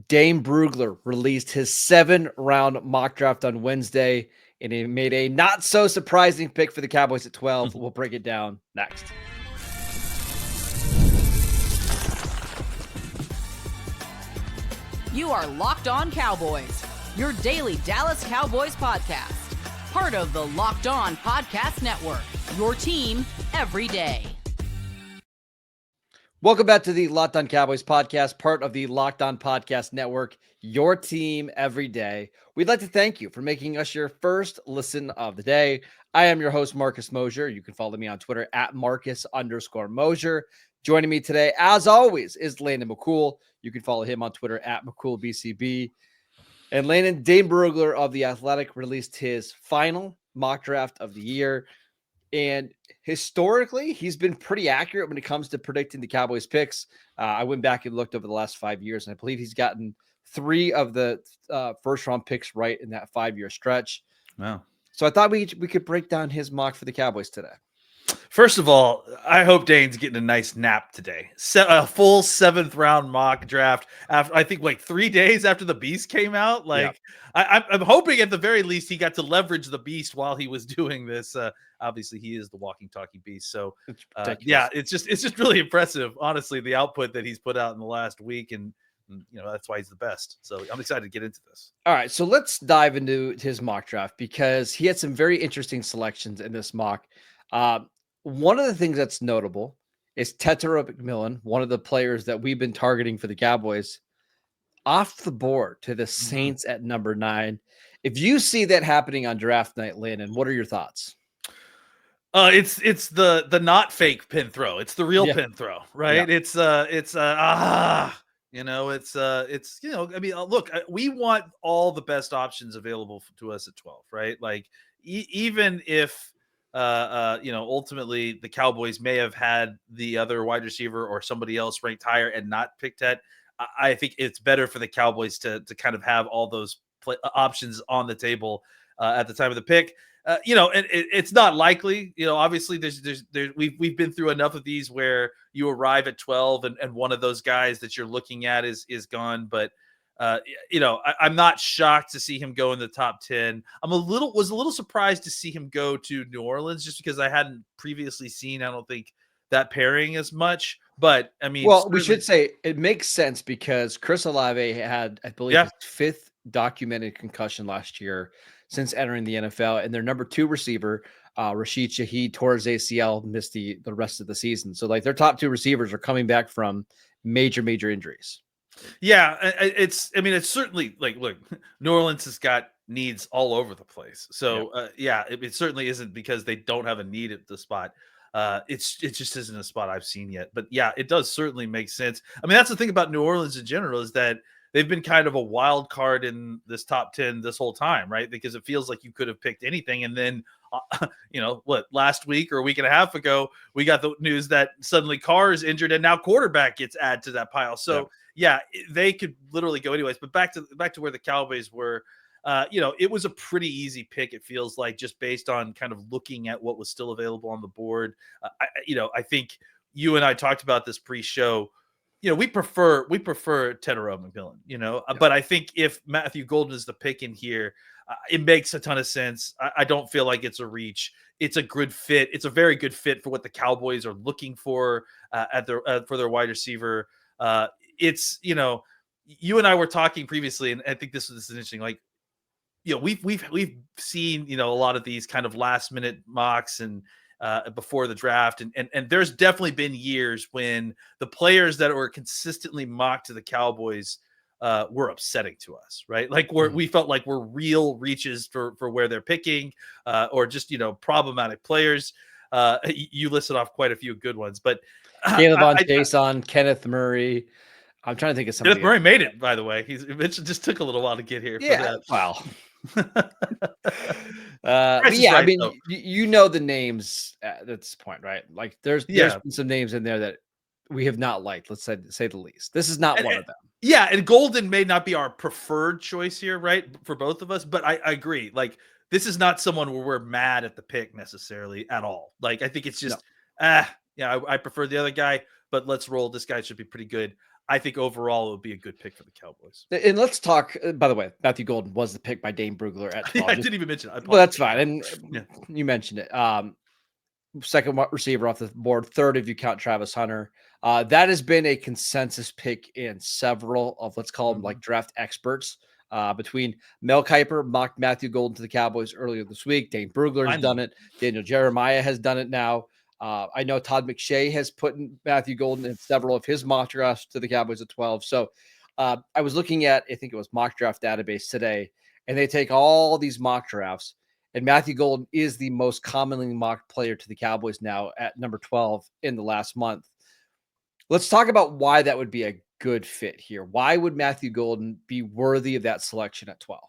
Dane Brugler released his 7-round mock draft on Wednesday, and he made a not so surprising pick for the Cowboys at 12. We'll break it down next. You are Locked On Cowboys, your daily Dallas Cowboys podcast. Part of the Locked On Podcast Network, your team every day. Welcome back to the Locked On Cowboys podcast, part of the Locked On Podcast Network, your team every day. We'd like to thank you for making us your first listen of the day. I am your host, Marcus Mosher. You can follow me on Twitter at Marcus_Mosher. Joining me today, as always, is Landon McCool. You can follow him on Twitter at McCoolBCB. And Landon, Dane Brugler of The Athletic released his final mock draft of the year. And historically, he's been pretty accurate when it comes to predicting the Cowboys picks. I went back and looked over the last 5 years, and I believe he's gotten 3 of the first-round picks right in that 5-year stretch. Wow. So I thought we could break down his mock for the Cowboys today. First of all, I hope Dane's getting a nice nap today. A full 7th-round mock draft after, I think, like 3 days after the Beast came out. Like, yeah. I'm hoping at the very least he got to leverage the Beast while he was doing this. Obviously, he is the walking, talking Beast. So, yeah, it's just really impressive, honestly, the output that he's put out in the last week, and that's why he's the best. So I'm excited to get into this. All right, so let's dive into his mock draft because he had some very interesting selections in this mock. One of the things that's notable is Tetairoa McMillan, one of the players that we've been targeting for the Cowboys, off the board to the Saints at number 9. If you see that happening on draft night, Landon, what are your thoughts? It's the not fake pin throw. It's the real pin throw, right? Yeah. I mean, look, we want all the best options available to us at 12, right? Like even if ultimately the Cowboys may have had the other wide receiver or somebody else ranked higher and not picked Tet. I think it's better for the Cowboys to kind of have all those options on the table at the time of the pick. It's not likely. Obviously, we've been through enough of these where you arrive at 12 and one of those guys that you're looking at is gone. But I'm not shocked to see him go in the top 10. Was a little surprised to see him go to New Orleans just because I hadn't previously seen, I don't think, that pairing as much. But I mean, well, we should say it makes sense because Chris Olave had, I believe, his 5th documented concussion last year since entering the NFL, and their number 2 receiver, Rashid Shaheed, tore his ACL, missed the rest of the season. So like their top 2 receivers are coming back from major injuries. Yeah, it's certainly like, look, New Orleans has got needs all over the place. So it certainly isn't because they don't have a need at the spot. It just isn't a spot I've seen yet. But yeah, it does certainly make sense. I mean, that's the thing about New Orleans in general is that they've been kind of a wild card in this top 10 this whole time, right? Because it feels like you could have picked anything. And then, last week or a week and a half ago, we got the news that suddenly Carr is injured and now quarterback gets added to that pile. So they could literally go anyways. But back to where the Cowboys were, it was a pretty easy pick. It feels like just based on kind of looking at what was still available on the board. I think you and I talked about this pre-show. We prefer Tetairoa McMillan, but I think if Matthew Golden is the pick in here, it makes a ton of sense. I don't feel like it's a reach. It's a good fit. It's a very good fit for what the Cowboys are looking for for their wide receiver. It's, you and I were talking previously, and I think this is interesting. Like, we've seen, a lot of these kind of last minute mocks and before the draft. And there's definitely been years when the players that were consistently mocked to the Cowboys were upsetting to us, right? Like we felt like we're real reaches for where they're picking or just, problematic players. You listed off quite a few good ones, but Caleb Jason, Kenneth Murray. I'm trying to think of something. Kenneth Murray made it, by the way. It just took a little while to get here. Yeah, wow. I mean, the names at this point, right? Like there's been some names in there that we have not liked, let's say the least. This is not one of them. Yeah, and Golden may not be our preferred choice here, right, for both of us, but I agree. Like, this is not someone where we're mad at the pick necessarily at all. Like, I think it's just, I prefer the other guy, but let's roll. This guy should be pretty good. I think overall it would be a good pick for the Cowboys. And let's talk, by the way, Matthew Golden was the pick by Dane Brugler at 12. I didn't even mention it. Well, that's fine. And Yeah. you mentioned it. Second receiver off the board, third if you count Travis Hunter. That has been a consensus pick in several of, let's call them like draft experts. Between Mel Kiper mocked Matthew Golden to the Cowboys earlier this week. Dane Brugler has done it. Daniel Jeremiah has done it now. I know Todd McShay has put Matthew Golden in several of his mock drafts to the Cowboys at 12. So I was looking at, I think it was Mock Draft Database today, and they take all these mock drafts, and Matthew Golden is the most commonly mocked player to the Cowboys now at number 12 in the last month. Let's talk about why that would be a good fit here. Why would Matthew Golden be worthy of that selection at 12?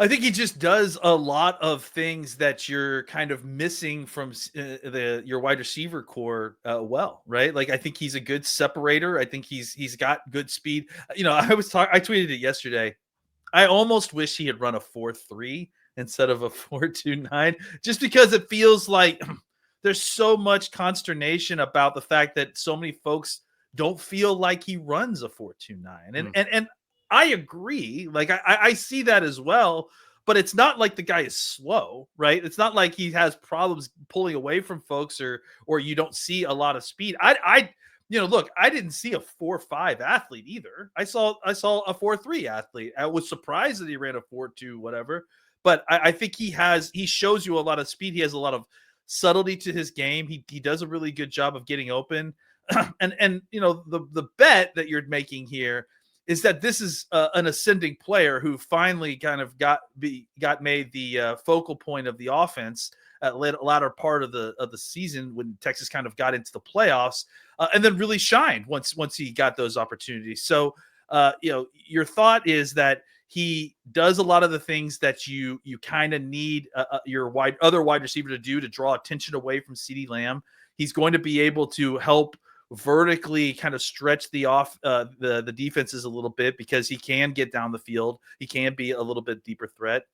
I think he just does a lot of things that you're kind of missing from your wide receiver core. Well, right? Like I think he's a good separator. I think he's got good speed. You know, I tweeted it yesterday. I almost wish he had run a 4.3 instead of a 4.29, just because it feels like there's so much consternation about the fact that so many folks don't feel like he runs a 4.29, and I agree. Like I see that as well, but it's not like the guy is slow, right? It's not like he has problems pulling away from folks or you don't see a lot of speed. Look, I didn't see a 4.5 athlete either. I saw a 4.3 athlete. I was surprised that he ran a 4.2, whatever. But I think he shows you a lot of speed. He has a lot of subtlety to his game. He does a really good job of getting open. and you know, the bet that you're making here is that this is an ascending player who finally kind of got made the focal point of the offense at latter part of the season when Texas kind of got into the playoffs, and then really shined once he got those opportunities. So your thought is that he does a lot of the things that you kind of need your other wide receiver to do to draw attention away from CeeDee Lamb. He's going to be able to help vertically kind of stretch the defenses a little bit because he can get down the field. He can be a little bit deeper threat.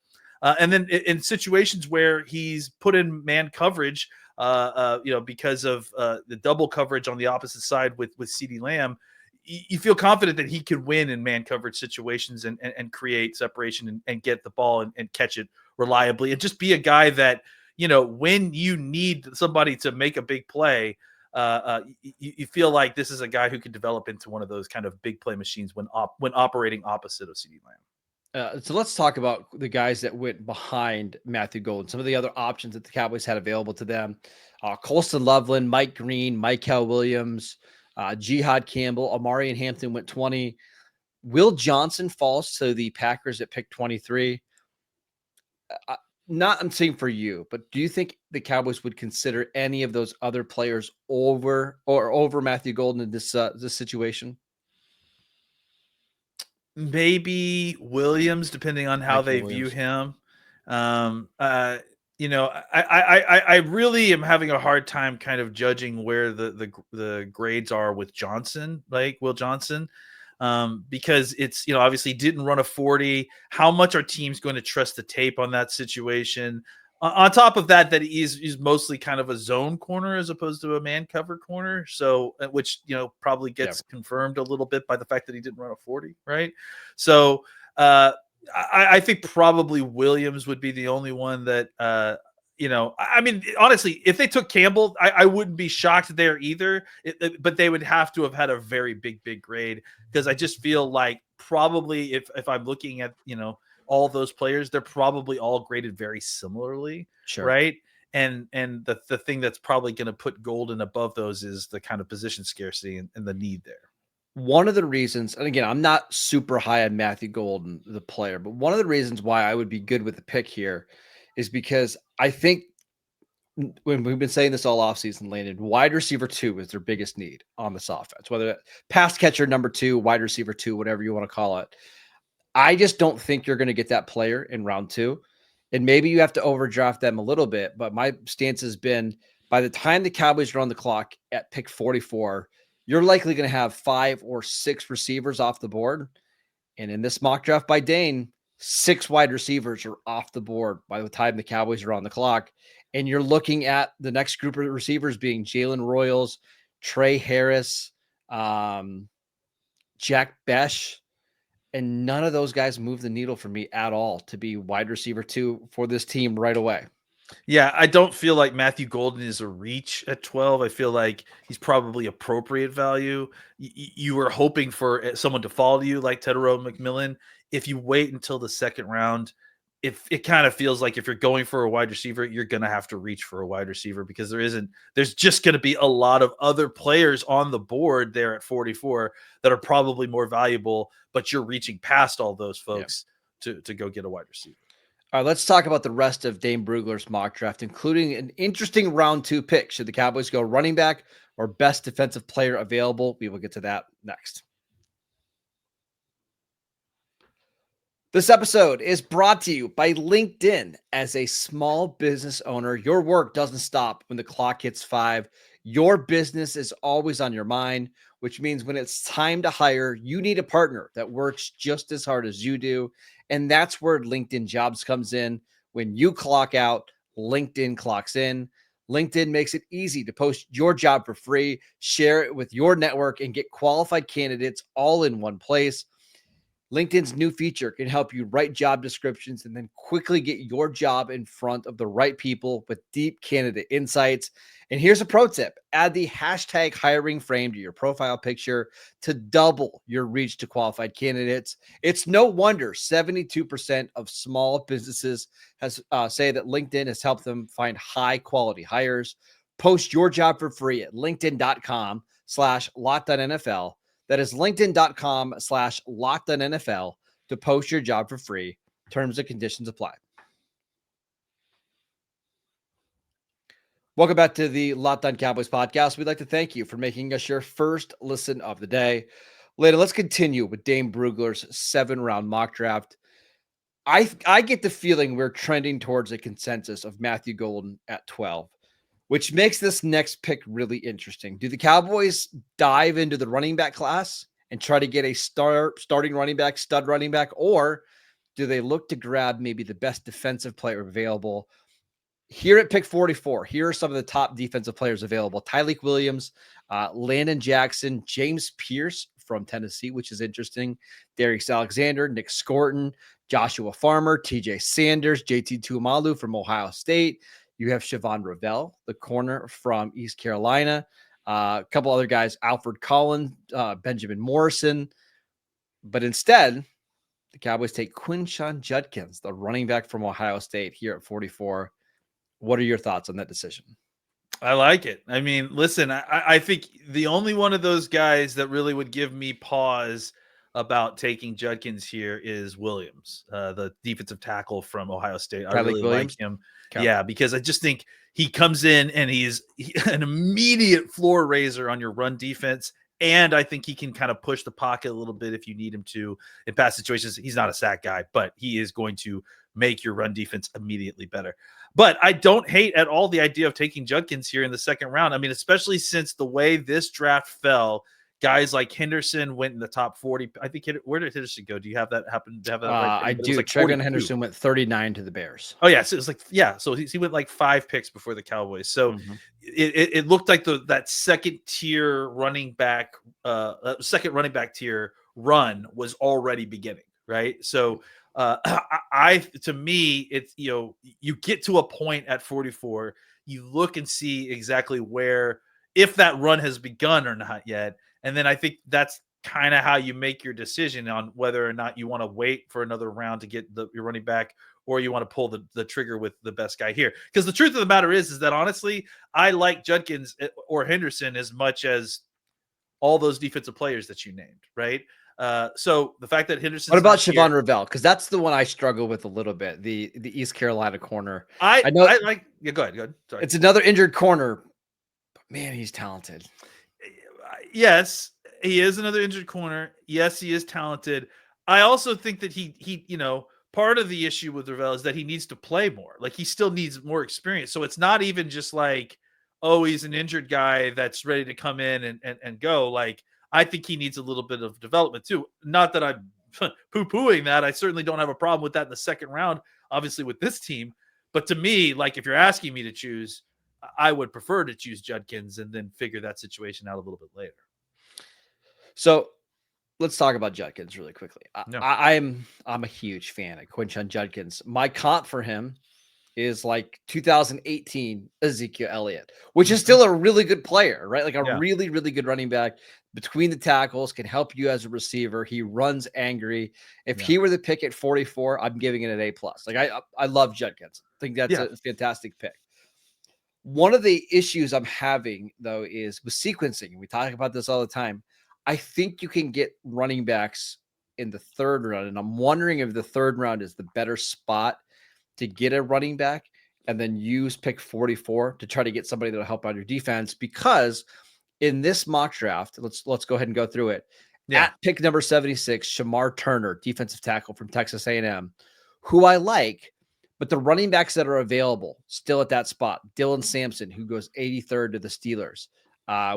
And then in situations where he's put in man coverage, because of the double coverage on the opposite side with CeeDee Lamb, you feel confident that he can win in man coverage situations and create separation and get the ball and catch it reliably and just be a guy that, when you need somebody to make a big play, you feel like this is a guy who could develop into one of those kind of big play machines when operating opposite of CeeDee Lamb. So let's talk about the guys that went behind Matthew Golden, some of the other options that the Cowboys had available to them. Colston Loveland, Mike Green, Michael Williams, Jihad Campbell, Amari and Hampton went 20. Will Johnson falls to the Packers at pick 23. I'm saying for you, but do you think the Cowboys would consider any of those other players over Matthew Golden in this situation? Maybe Williams, depending on how they view him. I really am having a hard time kind of judging where the grades are with Johnson, like Will Johnson, because it's, obviously didn't run a 40. How much are teams going to trust the tape on that situation? On top of that he's mostly kind of a zone corner as opposed to a man cover corner. So, which, probably gets confirmed a little bit by the fact that he didn't run a 40. Right. So, I think probably Williams would be the only one that, honestly, if they took Campbell, I wouldn't be shocked there either, but they would have to have had a very big grade, because I just feel like probably if I'm looking at, all those players, they're probably all graded very similarly. Sure. Right. And the thing that's probably going to put Golden above those is the kind of position scarcity and the need there. One of the reasons, and again, I'm not super high on Matthew Golden, the player, but one of the reasons why I would be good with the pick here is because I think when we've been saying this all offseason, Landon, wide receiver 2 is their biggest need on this offense, whether pass catcher number 2, wide receiver 2, whatever you want to call it. I just don't think you're going to get that player in round 2. And maybe you have to overdraft them a little bit, but my stance has been by the time the Cowboys are on the clock at pick 44, you're likely going to have 5 or 6 receivers off the board. And in this mock draft by Dane, 6 wide receivers are off the board by the time the Cowboys are on the clock. And you're looking at the next group of receivers being Jalen Royals, Trey Harris, Jack Besh, and none of those guys move the needle for me at all to be wide receiver 2 for this team right away. Yeah, I don't feel like Matthew Golden is a reach at 12. I feel like he's probably appropriate value. You were hoping for someone to follow you like Tedero McMillan. If you wait until the second round, if it kind of feels like if you're going for a wide receiver, you're going to have to reach for a wide receiver because there's just going to be a lot of other players on the board there at 44 that are probably more valuable, but you're reaching past all those folks to go get a wide receiver. All right, let's talk about the rest of Dane Brugler's mock draft, including an interesting round 2 pick. Should the Cowboys go running back or best defensive player available? We will get to that next. This episode is brought to you by LinkedIn. As a small business owner, your work doesn't stop when the clock hits 5. Your business is always on your mind, which means when it's time to hire, you need a partner that works just as hard as you do. And that's where LinkedIn Jobs comes in. When you clock out, LinkedIn clocks in. LinkedIn makes it easy to post your job for free, share it with your network, and get qualified candidates all in one place. LinkedIn's new feature can help you write job descriptions and then quickly get your job in front of the right people with deep candidate insights. And here's a pro tip: add the hashtag hiring frame to your profile picture to double your reach to qualified candidates. It's no wonder 72% of small businesses say that LinkedIn has helped them find high quality hires. Post your job for free at linkedin.com/LockedOnNFL. That is linkedin.com/LockedOnNFL to post your job for free. Terms and conditions apply. Welcome back to the Locked On Cowboys podcast. We'd like to thank you for making us your first listen of the day. Later, let's continue with Dane Brugler's 7-round mock draft. I get the feeling we're trending towards a consensus of Matthew Golden at 12, which makes this next pick really interesting. Do the Cowboys dive into the running back class and try to get a starting running back, stud running back, or do they look to grab maybe the best defensive player available? Here at pick 44, here are some of the top defensive players available: Tyleik Williams, Landon Jackson, James Pierce from Tennessee, which is interesting, Darius Alexander, Nick Scorton, Joshua Farmer, TJ Sanders, JT Tuimalu from Ohio State. You have Siobhan Ravel, the corner from East Carolina. A couple other guys, Alfred Collins, Benjamin Morrison. But instead, the Cowboys take Quinshon Judkins, the running back from Ohio State, here at 44. What are your thoughts on that decision? I like it. I mean, listen, I think the only one of those guys that really would give me pause about taking Judkins here is Williams, the defensive tackle from Ohio State. I really like him. Okay. Yeah, because I just think he comes in and he's an immediate floor raiser on your run defense. And I think he can kind of push the pocket a little bit if you need him to in pass situations. He's not a sack guy, but he is going to make your run defense immediately better. But I don't hate at all the idea of taking Judkins here in the second round. I mean, especially since the way this draft fell, guys like Henderson went in the top 40. I think, where did Henderson go? Do you have that happen to have that? Right, I do. Like Trevon Henderson went 39 to the Bears. Oh, yeah. So it was like, yeah. So he went like 5 picks before the Cowboys. So it looked like that second tier running back, second running back tier run was already beginning. Right. So, to me, it's, you get to a point at 44, you look and see exactly where, if that run has begun or not yet. And then I think that's kind of how you make your decision on whether or not you want to wait for another round to get your running back, or you want to pull the trigger with the best guy here. Because the truth of the matter is that honestly, I like Judkins or Henderson as much as all those defensive players that you named, right? So the fact that Henderson. What about Siobhan Ravel? Because that's the one I struggle with a little bit. The East Carolina corner. I know. I like. Yeah, go ahead. Sorry. It's another injured corner, but man, he's talented. Yes, he is another injured corner. Yes, he is talented. I also think that he part of the issue with Ravel is that he needs to play more. Like, he still needs more experience. So it's not even just like, oh, he's an injured guy that's ready to come in and go. Like, I think he needs a little bit of development too. Not that I'm poo-pooing that. I certainly don't have a problem with that in the second round, obviously, with this team. But to me, like, if you're asking me to choose, I would prefer to choose Judkins and then figure that situation out a little bit later. So let's talk about Judkins really quickly. No. I'm a huge fan of Quinshon Judkins. My comp for him is like 2018 Ezekiel Elliott, which is still a really good player, right? Like a really, really good running back between the tackles, can help you as a receiver. He runs angry. If he were the pick at 44, I'm giving it an A+. Like I love Judkins. I think that's a fantastic pick. One of the issues I'm having though is with sequencing. We talk about this all the time. I think you can get running backs in the third round, and I'm wondering if the third round is the better spot to get a running back and then use pick 44 to try to get somebody that'll help out your defense. Because in this mock draft, let's go ahead and go through it. At pick number 76, Shemar Turner, defensive tackle from Texas A&M, who I like, but the running backs that are available still at that spot, Dylan Sampson, who goes 83rd to the Steelers.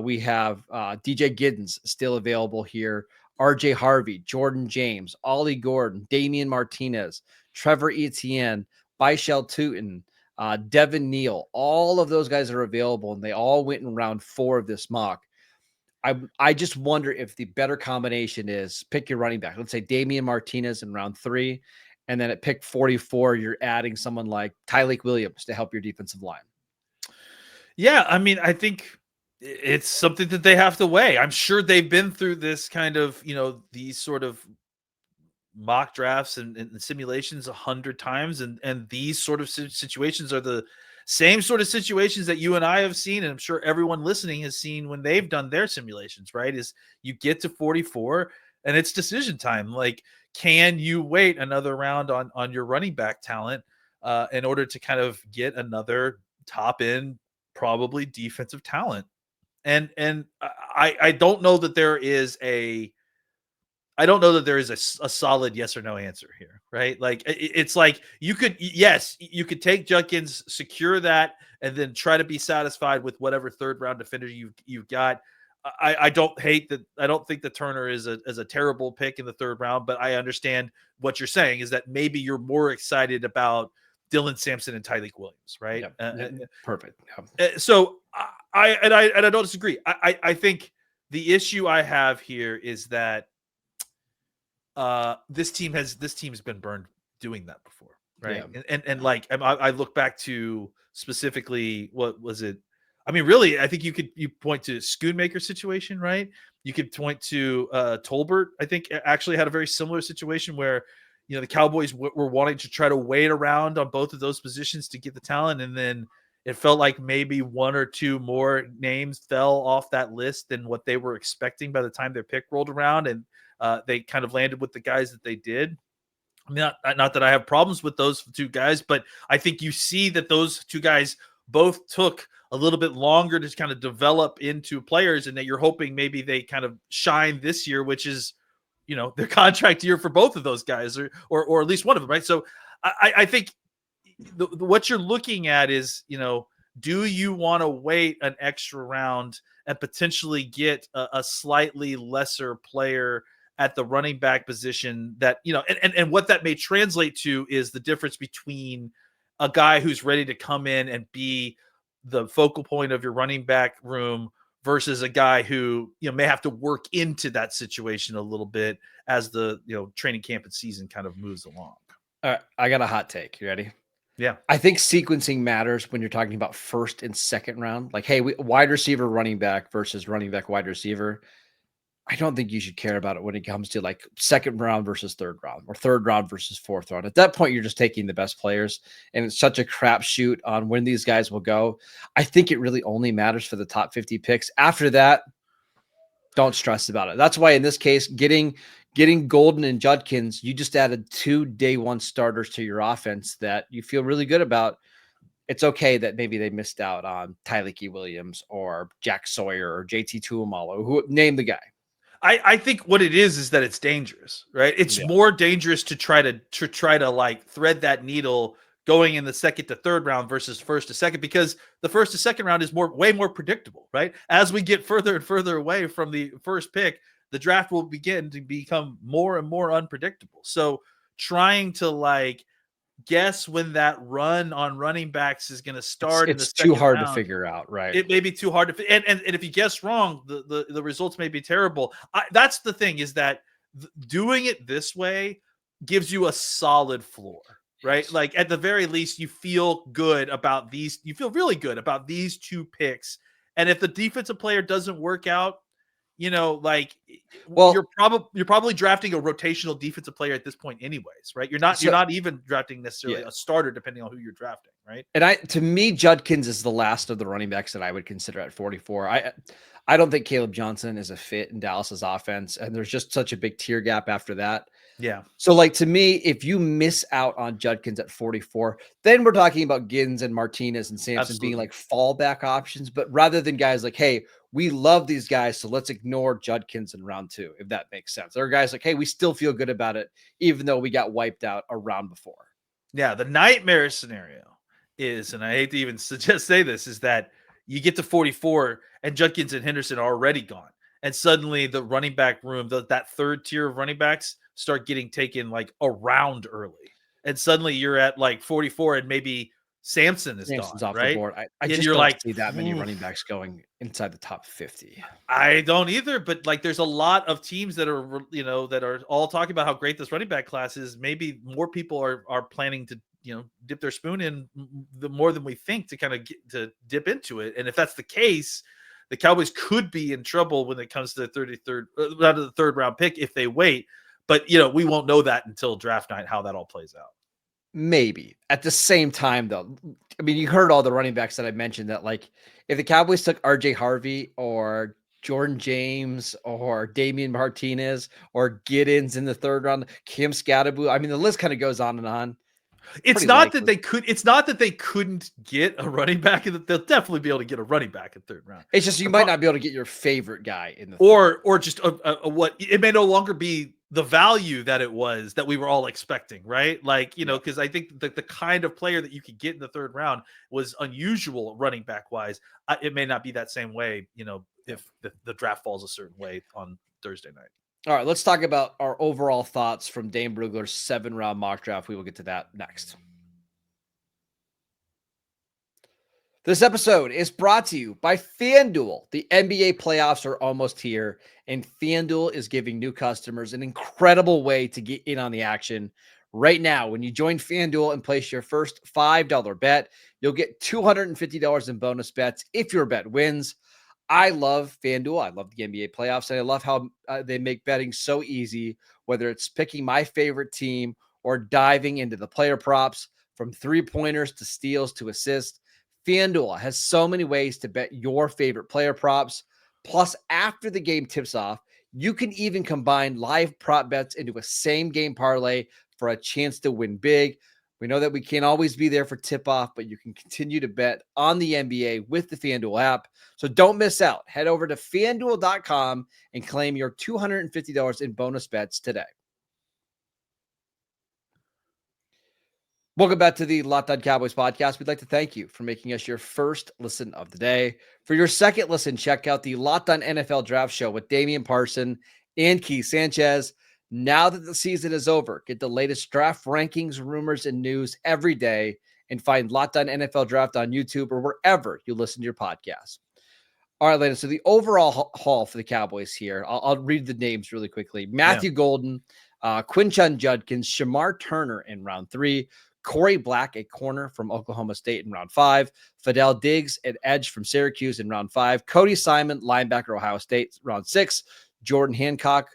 We have DJ Giddens still available here. RJ Harvey, Jordan James, Ollie Gordon, Damian Martinez, Trevor Etienne, Byshell Tootin, Devin Neal. All of those guys are available, and they all went in round 4 of this mock. I just wonder if the better combination is pick your running back. Let's say Damian Martinez in round 3, and then at pick 44, you're adding someone like Tyleik Williams to help your defensive line. Yeah, I mean, I think it's something that they have to weigh. I'm sure they've been through this kind of, these sort of mock drafts and simulations 100 times, and these sort of situations are the same sort of situations that you and I have seen, and I'm sure everyone listening has seen when they've done their simulations, right? Is you get to 44 and it's decision time. Like, can you wait another round on your running back talent in order to kind of get another top end, probably defensive talent? And I don't know that there is a solid yes or no answer here, right? Like, it's like you could take Judkins, secure that, and then try to be satisfied with whatever third round defender you've got. I don't think that Turner is a terrible pick in the third round, but I understand what you're saying is that maybe you're more excited about Dylan Sampson and Tyleik Williams, right? Perfect. So I don't disagree. I think the issue I have here is that this team's been burned doing that before, right? And like I look back to specifically, what was it? I mean, really, I think you point to Schoonmaker's situation, right? You could point to Tolbert. I think actually had a very similar situation where the Cowboys were wanting to try to wait around on both of those positions to get the talent, and then it felt like maybe one or two more names fell off that list than what they were expecting by the time their pick rolled around, and they kind of landed with the guys that they did. I mean, not that I have problems with those two guys, but I think you see that those two guys both took a little bit longer to kind of develop into players, and that you're hoping maybe they kind of shine this year, which is, their contract year for both of those guys, or at least one of them, right? So I think what you're looking at is, do you want to wait an extra round and potentially get a slightly lesser player at the running back position that, and what that may translate to is the difference between a guy who's ready to come in and be the focal point of your running back room versus a guy who, may have to work into that situation a little bit as the, training camp and season kind of moves along. All right, I got a hot take. You ready? Yeah. I think sequencing matters when you're talking about first and second round. Like, hey, wide receiver, running back versus running back, wide receiver. I don't think you should care about it when it comes to like second round versus third round, or third round versus fourth round. At that point, you're just taking the best players, and it's such a crapshoot on when these guys will go. I think it really only matters for the top 50 picks. After that, don't stress about it. That's why in this case, getting Golden and Judkins, you just added 2 day one starters to your offense that you feel really good about. It's okay that maybe they missed out on Tyleik Williams or Jack Sawyer or JT Tuamalo, who name the guy. I think what it is that it's dangerous, right? It's more dangerous to try to like thread that needle going in the second to third round versus first to second, because the first to second round is way more predictable, right? As we get further and further away from the first pick, the draft will begin to become more and more unpredictable. So trying to like guess when that run on running backs is going to start in the It's too second hard to round. figure out, right? It may be too hard to, and if you guess wrong, the results may be terrible. That's the thing, is that doing it this way gives you a solid floor, right? Yes. Like at the very least, you feel good about these. You feel really good about these 2 picks. And if the defensive player doesn't work out, like Well, you're probably drafting a rotational defensive player at this point, anyways, right? You're so not even drafting necessarily yeah. a starter, depending on who you're drafting, right? And to me, Judkins is the last of the running backs that I would consider at 44. I don't think Caleb Johnson is a fit in Dallas's offense, and there's just such a big tier gap after that. Yeah. So, like, to me, if you miss out on Judkins at 44, then we're talking about Gins and Martinez and Sampson being Absolutely. like fallback options. But rather than guys like, hey, we love these guys, so let's ignore Judkins in round 2, if that makes sense. There are guys like, hey, we still feel good about it, even though we got wiped out a round before. Yeah, the nightmare scenario is, and I hate to even say this, is that you get to 44 and Judkins and Henderson are already gone. And suddenly the running back room, that third tier of running backs, start getting taken like around early. And suddenly you're at like 44 and maybe Sampson is Sampson's gone, off the right? board. I And just you're don't like, see that many "Oof." running backs going inside the top 50. I don't either, but like there's a lot of teams that are, that are all talking about how great this running back class is. Maybe more people are planning to, dip their spoon in the more than we think to kind of dip into it. And if that's the case, the Cowboys could be in trouble when it comes to the 33rd, out of the third round pick if they wait. But we won't know that until draft night, how that all plays out. Maybe. At the same time, though, I mean, you heard all the running backs that I mentioned that, like, if the Cowboys took RJ Harvey or Jordan James or Damian Martinez or Giddens in the third round, Kim Scatterbu, I mean, the list kind of goes on and on. It's Pretty not that likely. it's not that they couldn't get a running back. They'll definitely be able to get a running back in third round. It's just you might not be able to get your favorite guy in the or just a what it may no longer be the value that it was that we were all expecting, right? Like, because I think the kind of player that you could get in the third round was unusual running back wise. It may not be that same way, if the draft falls a certain way on Thursday night. All right, let's talk about our overall thoughts from Dane Brugler's 7-round mock draft. We will get to that next. This episode is brought to you by FanDuel. The NBA playoffs are almost here, and FanDuel is giving new customers an incredible way to get in on the action. Right now, when you join FanDuel and place your first $5 bet, you'll get $250 in bonus bets if your bet wins. I love FanDuel. I love the NBA playoffs, and I love how they make betting so easy, whether it's picking my favorite team or diving into the player props, from three-pointers to steals to assists. FanDuel has so many ways to bet your favorite player props. Plus, after the game tips off, you can even combine live prop bets into a same-game parlay for a chance to win big. We know that we can't always be there for tip-off, but you can continue to bet on the NBA with the FanDuel app. So don't miss out. Head over to FanDuel.com and claim your $250 in bonus bets today. Welcome back to the Locked On Cowboys podcast. We'd like to thank you for making us your first listen of the day. For your second listen, check out the Locked On NFL Draft Show with Damian Parson and Keith Sanchez. Now that the season is over, get the latest draft rankings, rumors, and news every day, and find Locked On NFL Draft on YouTube or wherever you listen to your podcast. All right, Landon. So the overall haul for the Cowboys here, I'll read the names really quickly. Matthew Golden, Quinshon Judkins, Shemar Turner in round 3, Corey Black, a corner from Oklahoma State in round 5, Fidel Diggs, an edge from Syracuse in round 5, Cody Simon, linebacker, Ohio State, round 6, Jordan Hancock,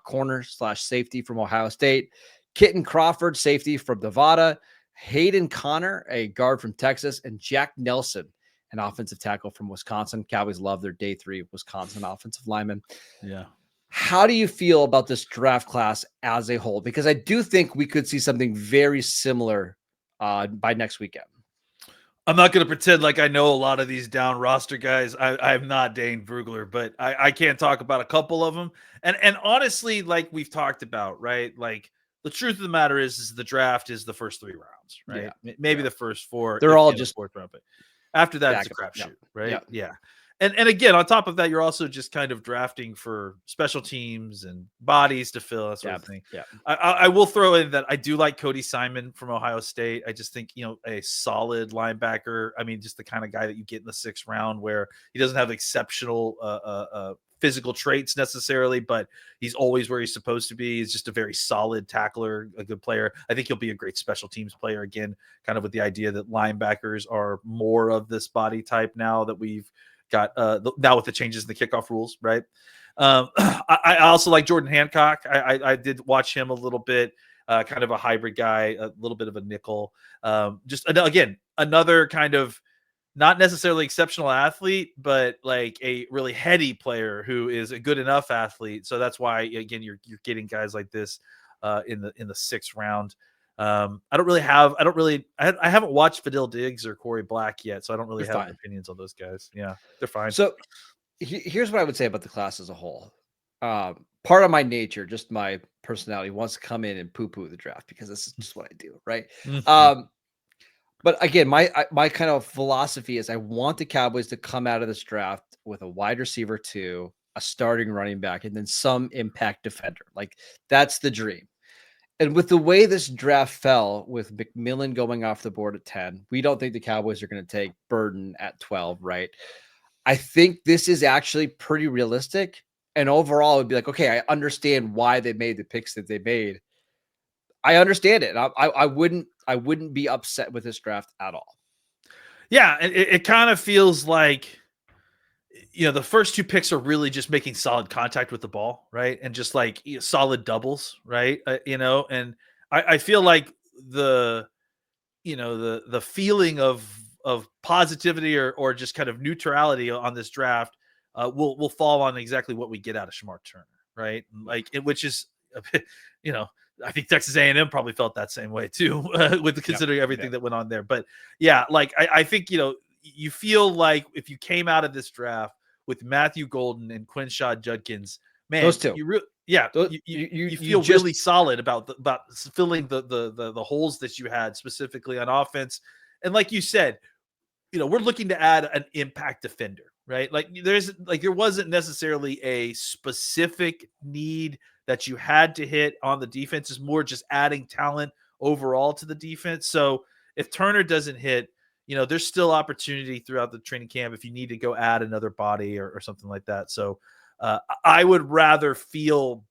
corner/safety from Ohio State, Kitten Crawford, safety from Nevada, Hayden Connor, a guard from Texas, and Jack Nelson, an offensive tackle from Wisconsin. Cowboys love their day 3 Wisconsin offensive lineman. Yeah. How do you feel about this draft class as a whole? Because I do think we could see something very similar by next weekend. I'm not going to pretend like I know a lot of these down roster guys. I'm not Dane Brugler, but I can't talk about a couple of them. And honestly, like we've talked about, right? Like the truth of the matter is the draft is the first 3 rounds, right? Yeah. Maybe the first 4. They're all just fourth round pick. After that, it's a backup. crapshoot, right? Yeah. Yeah. And again, on top of that, you're also just kind of drafting for special teams and bodies to fill, that sort of thing. Yeah. I will throw in that I do like Cody Simon from Ohio State. I just think, a solid linebacker. I mean, just the kind of guy that you get in the 6th round, where he doesn't have exceptional physical traits necessarily, but he's always where he's supposed to be. He's just a very solid tackler, a good player. I think he'll be a great special teams player, again, kind of with the idea that linebackers are more of this body type now that we've got now with the changes in the kickoff rules, right? I also like Jordan Hancock. I did watch him a little bit, kind of a hybrid guy, a little bit of a nickel. Just again, another kind of not necessarily exceptional athlete, but like a really heady player who is a good enough athlete. So that's why, again, you're getting guys like this in the 6th round. I haven't watched Fidel Diggs or Corey Black yet, so I don't really have opinions on those guys. Yeah, they're fine. So here's what I would say about the class as a whole. Part of my nature, just my personality, wants to come in and poo-poo the draft because this is just what I do, right? Mm-hmm. But again, my kind of philosophy is I want the Cowboys to come out of this draft with a wide receiver 2, a starting running back, and then some impact defender. Like, that's the dream. And with the way this draft fell, with McMillan going off the board at 10, we don't think the Cowboys are going to take Burden at 12, right? I think this is actually pretty realistic. And overall, it would be like, okay, I understand why they made the picks that they made. I understand it. I wouldn't be upset with this draft at all. Yeah, it kind of feels like, the first 2 picks are really just making solid contact with the ball, right? And just like solid doubles, right? And I feel like the feeling of positivity or just kind of neutrality on this draft will fall on exactly what we get out of Shemar Turner, right? Like, which is a bit, I think Texas A&M probably felt that same way too, with considering everything that went on there. But yeah, like I think, you feel like if you came out of this draft with Matthew Golden and Quinshon Judkins, man, those two, you feel really solid about filling the holes that you had specifically on offense. And like you said, we're looking to add an impact defender, right? Like there wasn't necessarily a specific need that you had to hit on the defense. Is more just adding talent overall to the defense. So if Turner doesn't hit, there's still opportunity throughout the training camp if you need to go add another body or something like that. So I would rather feel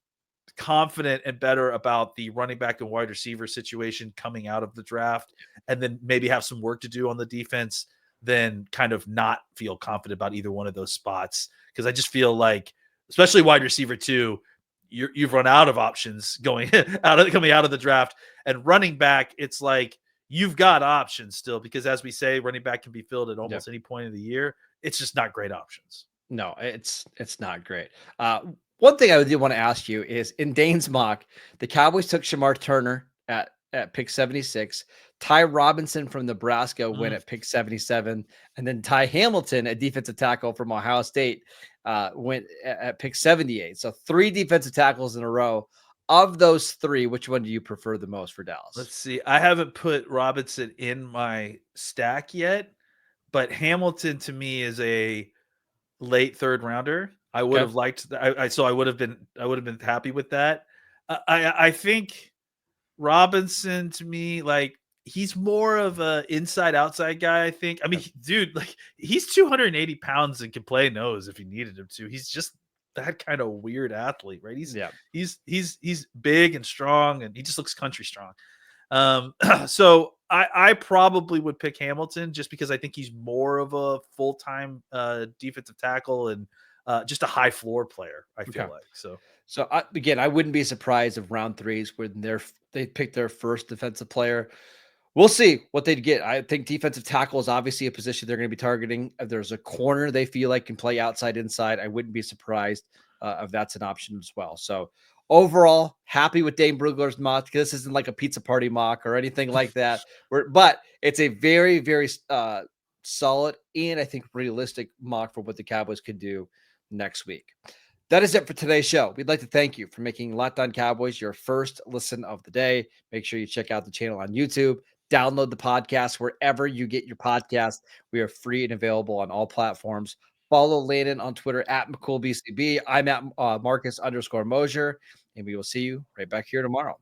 confident and better about the running back and wide receiver situation coming out of the draft, and then maybe have some work to do on the defense than kind of not feel confident about either one of those spots. Because I just feel like, especially wide receiver 2, you've run out of options coming out of the draft. And running back, it's like you've got options still, because as we say, running back can be filled at almost any point of the year. It's just not great options. No, it's not great. One thing I did want to ask you is, in Dane's mock, the Cowboys took Shemar Turner at pick 76. Ty Robinson from Nebraska went at pick 77. And then Ty Hamilton, a defensive tackle from Ohio State, went at pick 78. So 3 defensive tackles in a row. Of those 3, which one do you prefer the most for Dallas? Let's see. I haven't put Robinson in my stack yet, but Hamilton to me is a late 3rd rounder. I would have liked that. So I would have been happy with that. I think Robinson, to me, like, he's more of a inside outside guy. I think. I mean, dude, like, he's 280 pounds and can play nose if you needed him to. He's just that kind of weird athlete, right? He's big and strong, and he just looks country strong. So I probably would pick Hamilton just because I think he's more of a full-time defensive tackle and just a high floor player, I feel like. So again, I wouldn't be surprised if round 3s when they pick their first defensive player. We'll see what they'd get. I think defensive tackle is obviously a position they're going to be targeting. If there's a corner they feel like can play outside, inside, I wouldn't be surprised if that's an option as well. So overall, happy with Dane Brugler's mock. This isn't like a pizza party mock or anything like that. But it's a very, very solid and I think realistic mock for what the Cowboys could do next week. That is it for today's show. We'd like to thank you for making Locked On Cowboys your first listen of the day. Make sure you check out the channel on YouTube. Download the podcast wherever you get your podcast. We are free and available on all platforms. Follow Landon on Twitter at McCoolBCB. I'm at Marcus _ Mosher, and we will see you right back here tomorrow.